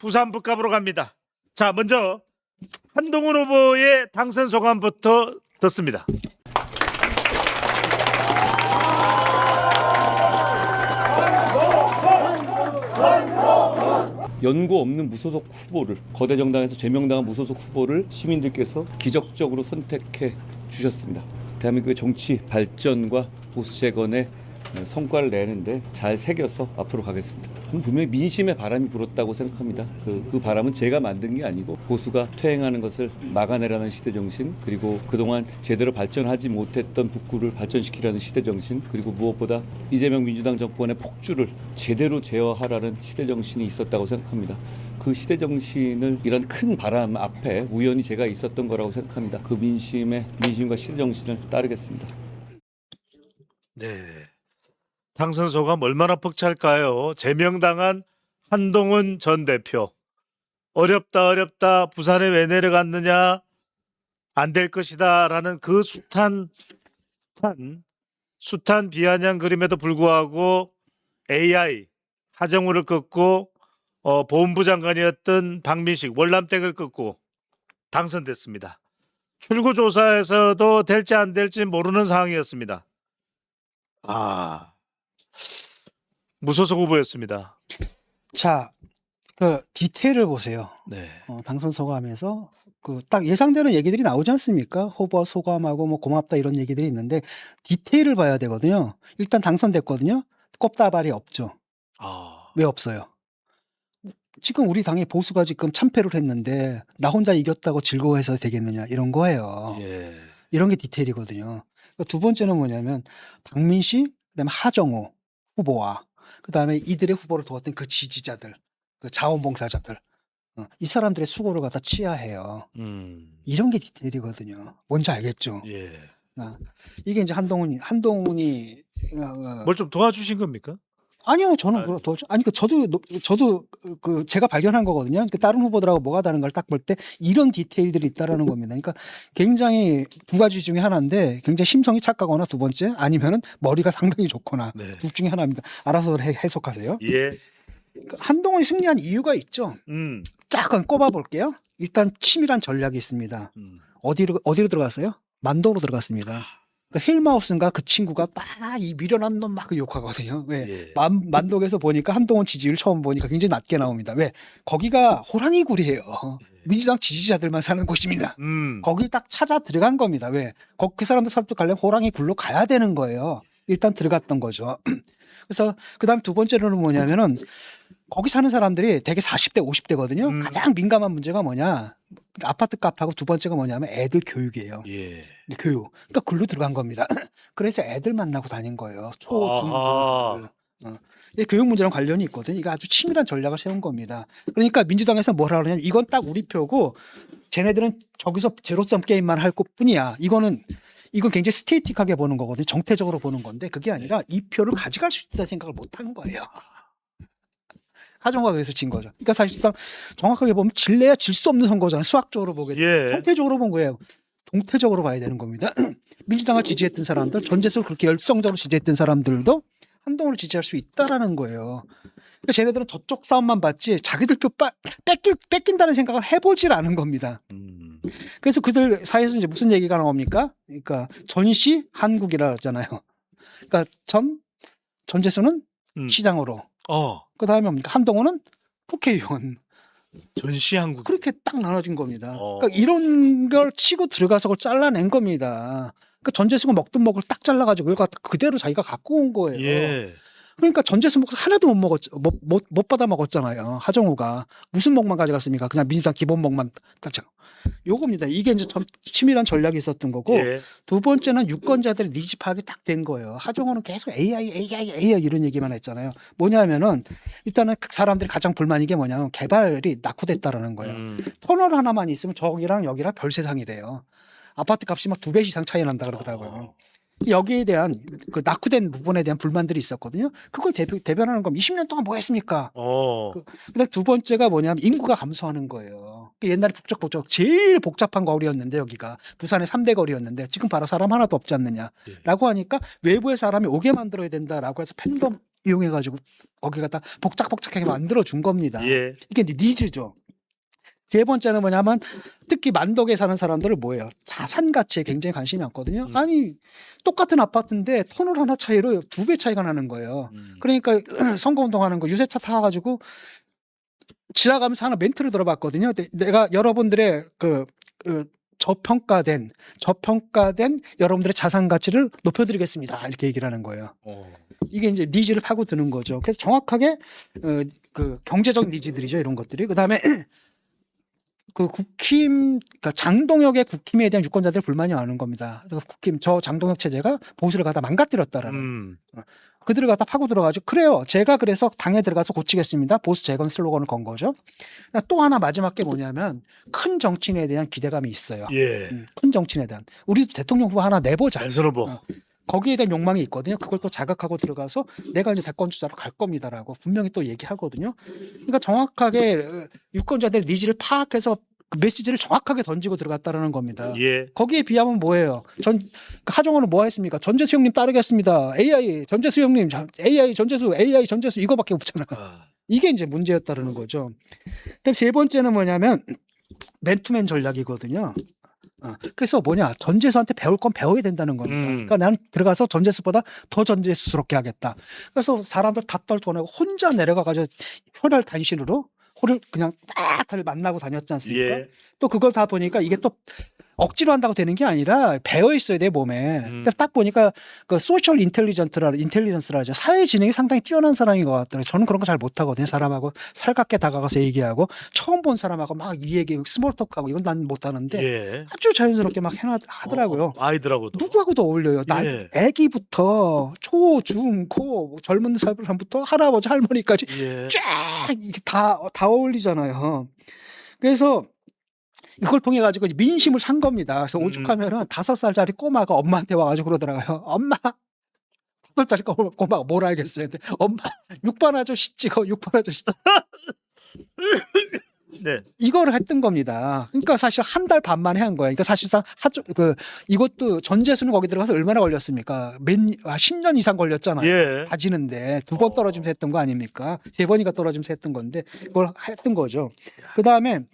부산 북갑으로 갑니다. 자, 먼저 한동훈 후보의 당선 소감부터 듣습니다. 연고 없는 무소속 후보를, 거대 정당에서 제명당한 무소속 후보를 시민들께서 기적적으로 선택해 주셨습니다. 대한민국의 정치 발전과 보수 재건의 성과를 내는데 잘 새겨서 앞으로 가겠습니다. 저는 분명히 민심의 바람이 불었다고 생각합니다. 그 바람은 제가 만든 게 아니고 보수가 퇴행하는 것을 막아내라는 시대정신, 그리고 그동안 제대로 발전하지 못했던 북구를 발전시키라는 시대정신, 그리고 무엇보다 이재명 민주당 정권의 폭주를 제대로 제어하라는 시대정신이 있었다고 생각합니다. 그 시대정신을 이런 큰 바람 앞에 우연히 제가 있었던 거라고 생각합니다. 그 민심과 시대정신을 따르겠습니다. 네. 당선 소감 얼마나 벅찰까요? 제명당한 한동훈 전 대표. 어렵다 부산에 왜 내려갔느냐, 안 될 것이다 라는 그 숱한 비아냥 그림에도 불구하고 AI 하정우를 꺾고 보훈부 장관이었던 박민식 월남댁을 꺾고 당선됐습니다. 출구조사에서도 될지 안 될지 모르는 상황이었습니다. 무소속 후보였습니다. 자, 그 디테일을 보세요. 네. 당선 소감에서 그 딱 예상되는 얘기들이 나오지 않습니까? 후보 소감하고 뭐 고맙다 이런 얘기들이 있는데 디테일을 봐야 되거든요. 일단 당선됐거든요. 꼽다발이 없죠. 왜 없어요? 지금 우리 당의 보수가 지금 참패를 했는데 나 혼자 이겼다고 즐거워해서 되겠느냐 이런 거예요. 예. 이런 게 디테일이거든요. 두 번째는 뭐냐면 박민식, 그다음에 하정우 후보와 그다음에 이들의 후보를 도왔던 그 지지자들, 그 자원봉사자들, 이 사람들의 수고를 갖다 취하해요. 이런 게 디테일이거든요. 뭔지 알겠죠? 예. 이게 이제 한동훈이 뭘 좀 도와주신 겁니까? 아니요, 저는 저도 그 제가 발견한 거거든요. 그 다른 후보들하고 뭐가 다른 걸 딱 볼 때 이런 디테일들이 있다라는 겁니다. 그러니까 굉장히 두 가지 중에 하나인데 굉장히 심성이 착하거나 두 번째 아니면은 머리가 상당히 좋거나 네. 둘 중에 하나입니다. 알아서 해석하세요. 예. 한동훈이 승리한 이유가 있죠. 쫙 꼽아 볼게요. 일단 치밀한 전략이 있습니다. 어디로 들어갔어요? 만도로 들어갔습니다. 그러니까 헬마우스인가 그 친구가 막 이 미련한 놈 막 욕하거든요. 왜? 예. 만독에서 보니까 한동훈 지지율 처음 보니까 굉장히 낮게 나옵니다. 왜? 거기가 호랑이 굴이에요. 민주당 지지자들만 사는 곳입니다. 거길 딱 찾아 들어간 겁니다. 왜? 그 사람들 설득하려면 호랑이 굴로 가야 되는 거예요. 일단 들어갔던 거죠. 그래서 그다음 두 번째로는 뭐냐면은 거기 사는 사람들이 대개 40대 50대거든요. 가장 민감한 문제가 뭐냐? 아파트 값하고 두 번째가 뭐냐면 애들 교육이에요. 예. 교육. 그러니까 글로 들어간 겁니다. 그래서 애들 만나고 다닌 거예요. 초, 중, 아하. 이 교육 문제랑 관련이 있거든요. 이거 아주 치밀한 전략을 세운 겁니다. 그러니까 민주당에서 뭐라 그러냐면 이건 딱 우리 표고 쟤네들은 저기서 제로섬 게임만 할 뿐이야. 이건 굉장히 스테이틱하게 보는 거거든요. 정태적으로 보는 건데 그게 아니라 이 표를 가져갈 수 있다 생각을 못 한 거예요. 하정우가 그래서 진 거죠. 그러니까 사실상 정확하게 보면 질래야 질 수 없는 선거잖아요. 수학적으로 보게 되면. 예. 정태적으로 본 거예요. 동태적으로 봐야 되는 겁니다. 민주당을 지지했던 사람들, 전재수를 그렇게 열성적으로 지지했던 사람들도 한동훈을 지지할 수 있다라는 거예요. 그러니까 쟤네들은 저쪽 싸움만 봤지 자기들 표 뺏긴다는 생각을 해보질 않은 겁니다. 그래서 그들 사이에서 이제 무슨 얘기가 나옵니까? 그러니까 전시 한국이라 하잖아요. 그러니까 전재수는 시장으로. 그 다음에 뭡니까? 한동훈은 국회의원. 전시 한국. 그렇게 딱 나눠진 겁니다. 그러니까 이런 걸 치고 들어가서 그걸 잘라낸 겁니다. 그러니까 전재수가 먹던 먹을 딱 잘라가지고 이걸 그대로 자기가 갖고 온 거예요. 예. 그러니까 전재수 목사 하나도 못 받아 먹었잖아요. 하정우가 무슨 먹만 가져갔습니까? 그냥 민주당 기본 먹만 딱. 요겁니다. 이게 이제 좀 치밀한 전략이 있었던 거고 예. 두 번째는 유권자들의 니즈 파악이 딱 된 거예요. 하정우는 계속 AI 이런 얘기만 했잖아요. 뭐냐면은 일단은 그 사람들이 가장 불만인 게 뭐냐면 개발이 낙후됐다라는 거예요. 터널 하나만 있으면 저기랑 여기랑 별 세상이 돼요. 아파트 값이 막 2배 이상 차이 난다 그러더라고요. 여기에 대한 그 낙후된 부분에 대한 불만들이 있었거든요. 그걸 대변하는 건 20년 동안 뭐 했습니까? 그다음 두 번째가 뭐냐면 인구가 감소하는 거예요. 옛날에 북적북적 제일 복잡한 거리였는데 여기가 부산의 3대 거리였는데 지금 봐라 사람 하나도 없지 않느냐라고 하니까 외부의 사람이 오게 만들어야 된다라고 해서 팬덤 이용해가지고 거기 갖다 복작복작하게 만들어 준 겁니다. 예. 이게 이제 니즈죠. 세 번째는 뭐냐면 특히 만덕에 사는 사람들은 뭐예요? 자산 가치에 굉장히 관심이 많거든요. 아니 똑같은 아파트인데 터널 하나 차이로 2배 차이가 나는 거예요. 그러니까 선거운동하는 거 유세차 타가지고 지나가면서 하나 멘트를 들어봤거든요. 내가 여러분들의 저평가된 여러분들의 자산 가치를 높여드리겠습니다. 이렇게 얘기를 하는 거예요. 이게 이제 니즈를 파고드는 거죠. 그래서 정확하게 그 경제적 니즈들이죠. 이런 것들이. 그다음에 그 국힘, 그러니까 장동혁의 국힘에 대한 유권자들 불만이 많은 겁니다. 그래서 국힘 저 장동혁 체제가 보수를 갖다 망가뜨렸다라는. 그들을 갖다 파고 들어가지고 그래요. 제가 그래서 당에 들어가서 고치겠습니다. 보수 재건 슬로건을 건 거죠. 또 하나 마지막 게 뭐냐면 큰 정치인에 대한 기대감이 있어요. 예. 큰 정치인에 대한. 우리도 대통령 후보 하나 내보자. 대선 후보. 거기에 대한 욕망이 있거든요. 그걸 또 자각하고 들어가서 내가 이제 대권 주자로 갈 겁니다라고 분명히 또 얘기하거든요. 그러니까 정확하게 유권자들 니즈를 파악해서 그 메시지를 정확하게 던지고 들어갔다라는 겁니다. 예. 거기에 비하면 뭐예요? 하정우는 뭐 했습니까? 전재수 형님 따르겠습니다. AI 전재수 형님, AI 전재수 이거밖에 없잖아요. 이게 이제 문제였다라는 거죠. 그다음 세 번째는 뭐냐면 맨투맨 전략이거든요. 그래서 뭐냐 전재수한테 배울 건 배워야 된다는 겁니다. 그러니까 나는 들어가서 전재수보다 더 전재수스럽게 하겠다. 그래서 사람들 다 떨어내고 혼자 내려가가지고 혈혈단신으로 호를 그냥 딱 만나고 다녔지 않습니까? 예. 또 그걸 다 보니까 이게 또 억지로 한다고 되는 게 아니라 배어 있어야 돼 몸에. 그러니까 딱 보니까 그 소셜 인텔리전스라죠. 사회 지능이 상당히 뛰어난 사람인 것 같더라고요. 저는 그런 거 잘 못하거든요. 사람하고 살갑게 다가가서 얘기하고 처음 본 사람하고 막 이 얘기 스몰톡하고 이건 난 못하는데 예. 아주 자연스럽게 막 하더라고요. 아이들하고도. 누구하고도 어울려요. 예. 애기부터 초, 중, 고 젊은 사람부터 할아버지 할머니까지 예. 쫙 이게 다 어울리잖아요. 그래서 이걸 통해 가지고 민심을 산 겁니다. 그래서 오죽하면은 5살짜리 꼬마가 엄마한테 와가지고 그러더라고요. 엄마 5살짜리 꼬마가 뭘 알겠어요. 근데 엄마 6번 아저씨 찍어 6번 아저씨. 네. 이거를 했던 겁니다. 그러니까 사실 한 달 반 만에 한 거예요. 그러니까 사실상 이것도 전재수는 거기 들어가서 얼마나 걸렸습니까? 10년 이상 걸렸잖아요. 예. 다지는데 2번 떨어지면서 했던 거 아닙니까? 3번이가 떨어지면서 했던 건데 그걸 했던 거죠. 그 다음에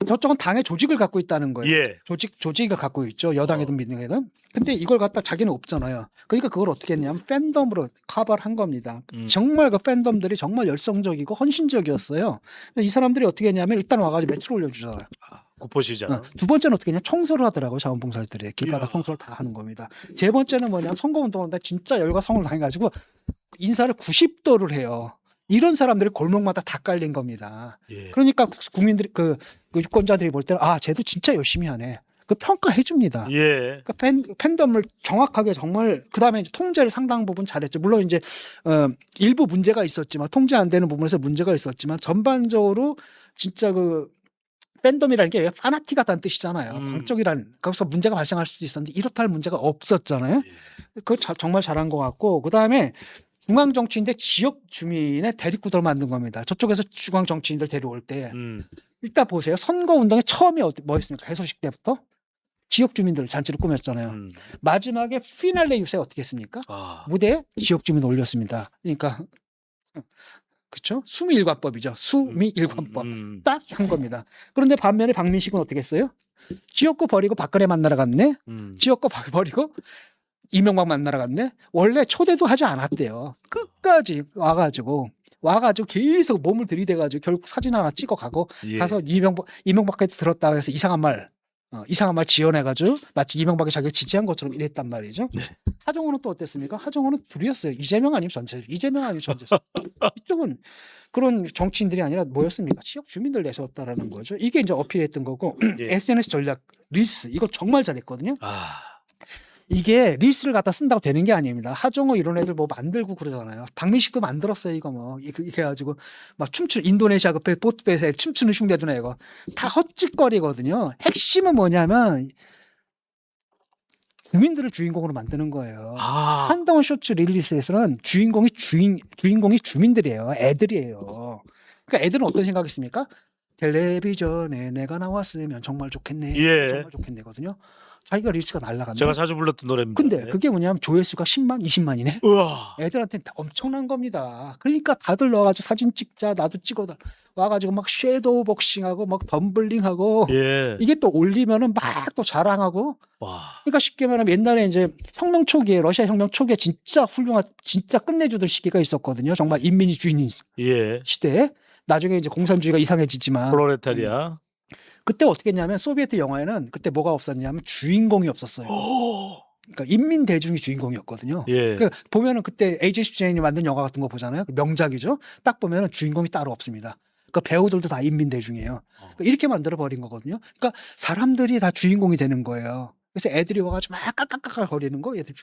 저쪽은 당의 조직을 갖고 있다는 거예요. 예. 조직을 갖고 있죠. 여당이든 민주당이든. 근데 이걸 갖다 자기는 없잖아요. 그러니까 그걸 어떻게 했냐면 팬덤으로 커버를 한 겁니다. 정말 그 팬덤들이 정말 열성적이고 헌신적이었어요. 이 사람들이 어떻게 했냐면 일단 와가지고 매출 올려주잖아요. 구포시장. 두 번째는 어떻게 했냐 청소를 하더라고요. 자원봉사자들이 길바닥 청소를 다 하는 겁니다. 세 번째는 뭐냐면 선거운동하는데 진짜 열과 성을 다해가지고 인사를 90도를 해요. 이런 사람들이 골목마다 다 깔린 겁니다. 예. 그러니까 국민들이 그 유권자들이 볼 때는 제도 진짜 열심히 하네. 그 평가해 줍니다. 예. 그러니까 팬덤을 정확하게 정말 그다음에 이제 통제를 상당 부분 잘했죠. 물론 이제 일부 문제가 있었지만 통제 안 되는 부분에서 문제가 있었지만 전반적으로 진짜 그 팬덤이라는 게 파나틱하다는 뜻이잖아요. 광적이라는 거기서 문제가 발생할 수도 있었는데 이렇다 할 문제가 없었잖아요. 그거 정말 잘한 것 같고 그다음에 중앙 정치인들 지역 주민의 대립구도를 만든 겁니다. 저쪽에서 중앙 정치인들 데려올 때 일단 보세요. 선거 운동의 처음이 뭐였습니까? 개소식 때부터 지역 주민들을 잔치로 꾸몄잖아요. 마지막에 피날레 유세 어떻게 했습니까? 무대에 지역 주민 올렸습니다. 그러니까 그렇죠? 수미일관법이죠. 수미일관법 딱 한 겁니다. 그런데 반면에 박민식은 어떻게 했어요? 지역구 버리고 박근혜 만나러 갔네. 지역구 버리고 이명박 만나러 갔네. 원래 초대도 하지 않았대요. 끝까지 와가지고 계속 몸을 들이대가지고 결국 사진 하나 찍어가고 예. 가서 이명박한테 들었다고 해서 이상한 말 지어내가지고 마치 이명박이 자기를 지지한 것처럼 이랬단 말이죠. 네. 하정우는 또 어땠습니까? 하정우는 둘이었어요. 이재명 아니면 전재수. 이쪽은 그런 정치인들이 아니라 뭐였습니까? 지역 주민들 내세웠다라는 거죠. 이게 이제 어필했던 거고 예. SNS 전략 릴스 이거 정말 잘했거든요. 이게 릴스를 갖다 쓴다고 되는 게 아닙니다. 하정우 이런 애들 뭐 만들고 그러잖아요. 박민식도 만들었어요. 이거 뭐 이렇게 해가지고 막 인도네시아 그 보트배에 춤추는 흉내주네 이거 다 헛짓거리거든요. 핵심은 뭐냐면 국민들을 주인공으로 만드는 거예요. 한동훈 쇼츠 릴리스에서는 주인공이 주민들이에요. 애들이에요. 그러니까 애들은 어떤 생각했습니까? 텔레비전에 내가 나왔으면 정말 좋겠네. 예. 정말 좋겠네거든요. 자기가 리스트가 날아갑니다. 제가 자주 불렀던 노래입니다. 근데 네. 그게 뭐냐면 조회수가 10만, 20만이네. 우와. 애들한테는 엄청난 겁니다. 그러니까 다들 넣어가지고 사진 찍자, 나도 찍어다 와가지고 막 섀도우 복싱하고 막 덤블링하고 예. 이게 또 올리면은 막 또 자랑하고. 와. 그러니까 쉽게 말하면 옛날에 이제 혁명 초기에 러시아 혁명 초기에 진짜 훌륭한 진짜 끝내주던 시기가 있었거든요. 정말 인민이 주인인 예. 시대에. 나중에 이제 공산주의가 이상해지지만 프로레타리아. 그때 어떻게 했냐면 소비에트 영화에는 그때 뭐가 없었냐면 주인공이 없었어요. 오. 그러니까 인민 대중이 주인공이었거든요. 예. 그러니까 보면은 그때 에이지 슈제인이 만든 영화 같은 거 보잖아요. 명작이죠. 딱 보면은 주인공이 따로 없습니다. 그러니까 배우들도 다 인민 대중이에요. 그러니까 이렇게 만들어 버린 거거든요. 그러니까 사람들이 다 주인공이 되는 거예요. 그래서 애들이 와가지고 막 깔깔깔깔 거리는 거 애들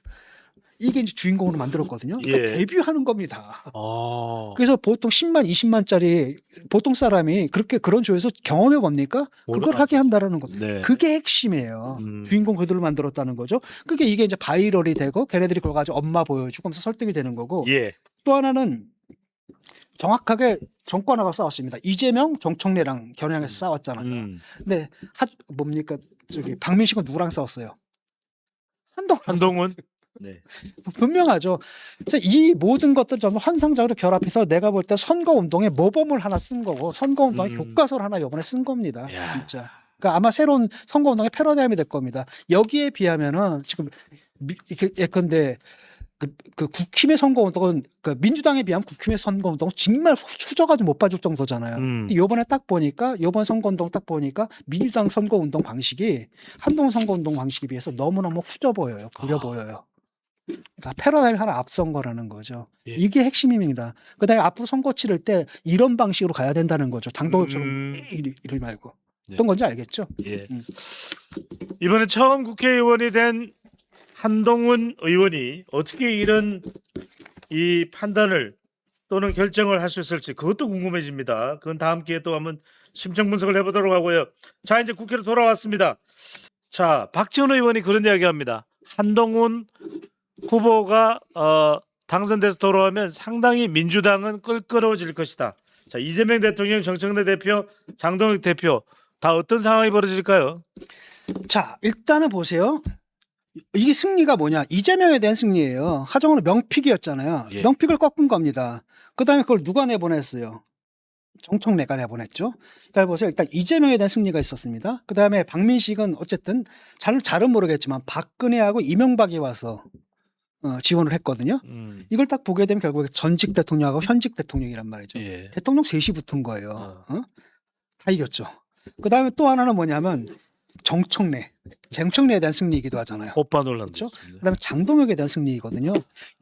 이게 이제 주인공으로 만들었거든요. 그러니까 예. 데뷔하는 겁니다. 어. 그래서 보통 10만, 20만짜리 보통 사람이 그렇게 그런 조회수 경험해 봅니까? 그걸 모르겠어요. 하게 한다라는 거. 네. 그게 핵심이에요. 주인공 그들을 만들었다는 거죠. 그게 이게 이제 바이럴이 되고 걔네들이 그걸 가지고 엄마 보여주고 하면서 설득이 되는 거고. 예. 또 하나는 정확하게 정권하고 싸웠습니다. 이재명, 정청래랑 겨냥해서 싸웠잖아요. 근데 뭡니까? 저기 박민식은 누구랑 싸웠어요? 한동훈. 네. 분명하죠. 그래서 이 모든 것들 전부 환상적으로 결합해서 내가 볼 때 선거운동에 모범을 하나 쓴 거고 선거운동의 교과서를 하나 이번에 쓴 겁니다. 야. 진짜. 그러니까 아마 새로운 선거운동의 패러다임이 될 겁니다. 여기에 비하면은 지금 예컨대 그 국힘의 선거운동은 그 민주당에 비하면 국힘의 선거운동은 정말 후져가지고 못 봐줄 정도잖아요. 근데 요번에 딱 보니까 요번 선거운동 딱 보니까 민주당 선거운동 방식이 한동훈 선거운동 방식에 비해서 너무너무 후져 보여요. 구려 보여요. 그러니까 패러다임이 하나 앞선 거라는 거죠. 예. 이게 핵심입니다. 그다음에 앞으로 선거 치를 때 이런 방식으로 가야 된다는 거죠. 당도처럼 이러지 말고. 네. 어떤 건지 알겠죠? 예. 이번에 처음 국회의원이 된 한동훈 의원이 어떻게 이런 이 판단을 또는 결정을 할 수 있을지 그것도 궁금해집니다. 그건 다음 기회에 또 한번 심층 분석을 해보도록 하고요. 자, 이제 국회로 돌아왔습니다. 자, 박지원 의원이 그런 이야기합니다. 한동훈 후보가 당선돼서 돌아오면 상당히 민주당은 껄끄러워질 것이다. 자, 이재명 대통령, 정청래 대표, 장동혁 대표 다 어떤 상황이 벌어질까요? 자, 일단은 보세요. 이게 승리가 뭐냐? 이재명에 대한 승리예요. 하정우는 명픽이었잖아요. 예. 명픽을 꺾은 겁니다. 그다음에 그걸 누가 내보냈어요? 정청래가 내보냈죠. 그러니까 보세요. 일단 이재명에 대한 승리가 있었습니다. 그다음에 박민식은 어쨌든 잘은 모르겠지만 박근혜하고 이명박이 와서 지원을 했거든요. 이걸 딱 보게 되면 결국에 전직 대통령하고 현직 대통령이란 말이죠. 예. 대통령 셋이 붙은 거예요. 다 이겼죠. 그다음에 또 하나는 뭐냐면 정청래에 대한 승리이기도 하잖아요. 오빠 논란 그렇죠? 있습니다. 그다음에 장동혁에 대한 승리이거든요.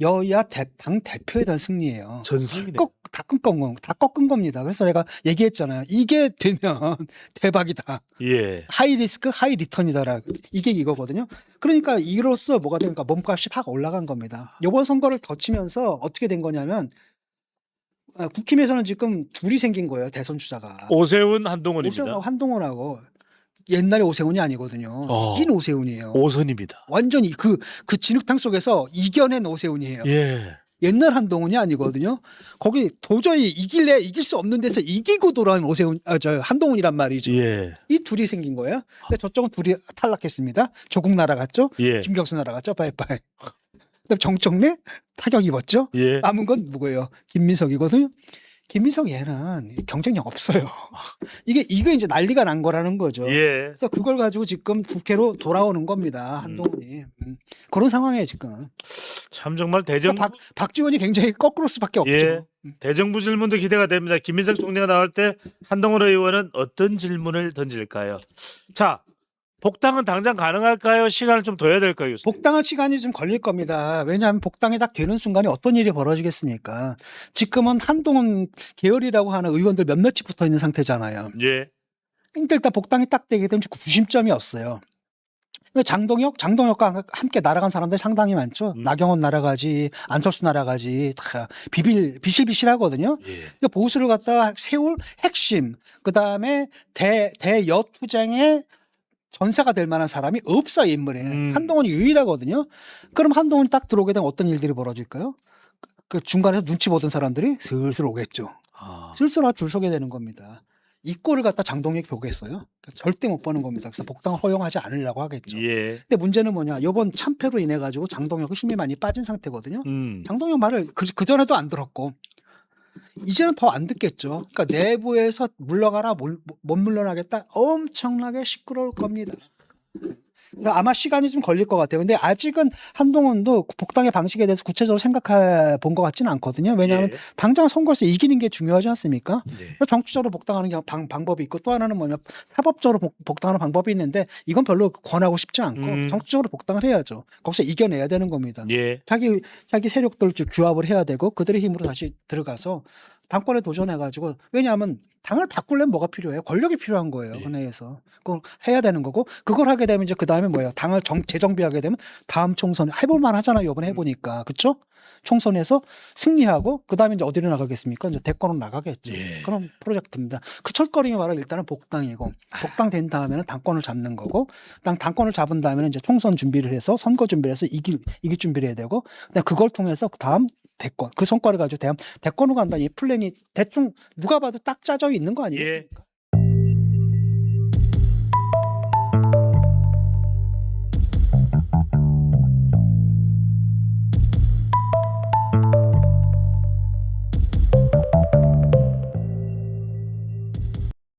여야 당 대표에 대한 승리예요. 전승이네. 다 꺾은 겁니다. 그래서 내가 얘기했잖아요. 이게 되면 대박이다. 예. 하이 리스크, 하이 리턴이다라. 이게 이거거든요. 그러니까 이로써 뭐가 되니까 몸값이 확 올라간 겁니다. 이번 선거를 거치면서 어떻게 된 거냐면 국힘에서는 지금 둘이 생긴 거예요. 대선 주자가. 오세훈 한동훈입니다. 오세훈하고 한동훈하고 옛날에 오세훈이 아니거든요. 흰 오세훈이에요. 오선입니다. 완전히 그 진흙탕 속에서 이겨낸 오세훈이에요. 예. 옛날 한동훈이 아니거든요. 거기 도저히 이길 수 없는 데서 이기고 돌아온 한동훈이란 말이죠. 예. 이 둘이 생긴 거예요. 근데 저쪽은 둘이 탈락했습니다. 조국 날아갔죠. 예. 김경수 날아갔죠. 빠이빠이. 그다음 정청래 타격 입었죠. 예. 남은 건 누구예요? 김민석이거든요. 김민석 얘는 경쟁력 없어요. 이게 이제 난리가 난 거라는 거죠. 예. 그래서 그걸 가지고 지금 국회로 돌아오는 겁니다. 한동훈이. 그런 상황이에요 지금. 참 정말 대정 그러니까 박지원이 굉장히 거꾸로 수밖에 없죠. 예. 대정부 질문도 기대가 됩니다. 김민석 총리가 나올 때 한동훈 의원은 어떤 질문을 던질까요? 자, 복당은 당장 가능할까요? 시간을 좀 둬야 될까요? 교수님? 복당할 시간이 좀 걸릴 겁니다. 왜냐하면 복당이 딱 되는 순간에 어떤 일이 벌어지겠습니까? 지금은 한동훈 계열이라고 하는 의원들 몇몇이 붙어 있는 상태잖아요. 예. 근데 일단 복당이 딱 되게 되면 구심점이 없어요. 장동혁과 함께 날아간 사람들이 상당히 많죠. 나경원 날아가지, 안철수 날아가지, 다 비실비실하거든요. 예. 그러니까 보수를 갖다가 세울 핵심, 그 다음에 대여투쟁의 전사가 될 만한 사람이 없어요, 인물에. 한동훈이 유일하거든요. 그럼 한동훈이 딱 들어오게 되면 어떤 일들이 벌어질까요? 그 중간에서 눈치 보던 사람들이 슬슬 오겠죠. 슬슬 줄 서게 되는 겁니다. 이 꼴을 갖다 장동혁이 보겠어요? 그러니까 절대 못 보는 겁니다. 그래서 복당을 허용하지 않으려고 하겠죠. 예. 근데 문제는 뭐냐? 이번 참패로 인해 가지고 장동혁이 힘이 많이 빠진 상태거든요. 장동혁 말을 그 전에도 안 들었고 이제는 더 안 듣겠죠. 그러니까 내부에서 물러가라 못 물러나겠다. 엄청나게 시끄러울 겁니다. 그래서 아마 시간이 좀 걸릴 것 같아요. 근데 아직은 한동훈도 복당의 방식에 대해서 구체적으로 생각해 본 것 같지는 않거든요. 왜냐하면 예. 당장 선거에서 이기는 게 중요하지 않습니까? 네. 그래서 정치적으로 복당하는 방법이 있고 또 하나는 뭐냐 사법적으로 복당하는 방법이 있는데 이건 별로 권하고 싶지 않고 정치적으로 복당을 해야죠. 거기서 이겨내야 되는 겁니다. 예. 자기 세력들 규합을 해야 되고 그들의 힘으로 다시 들어가서 당권에 도전해가지고 왜냐하면 당을 바꾸려면 뭐가 필요해요? 권력이 필요한 거예요. 예. 은혜에서 그걸 해야 되는 거고 그걸 하게 되면 이제 그 다음에 뭐예요? 당을 재정비하게 되면 다음 총선 해볼만 하잖아요. 이번에 해보니까 그렇죠? 총선에서 승리하고 그 다음에 이제 어디로 나가겠습니까? 이제 대권으로 나가겠죠. 예. 그런 프로젝트입니다. 그 첫걸음이 바로 일단은 복당이고 복당된 다음에는 당권을 잡는 거고 당권을 잡은 다음에는 이제 총선 준비를 해서 선거 준비를 해서 이길 준비를 해야 되고 그걸 통해서 그 다음 대권 그 성과를 가지고 대권으로 간다 이 플랜이 대충 누가 봐도 딱 짜져 있는 거 아니겠습니까?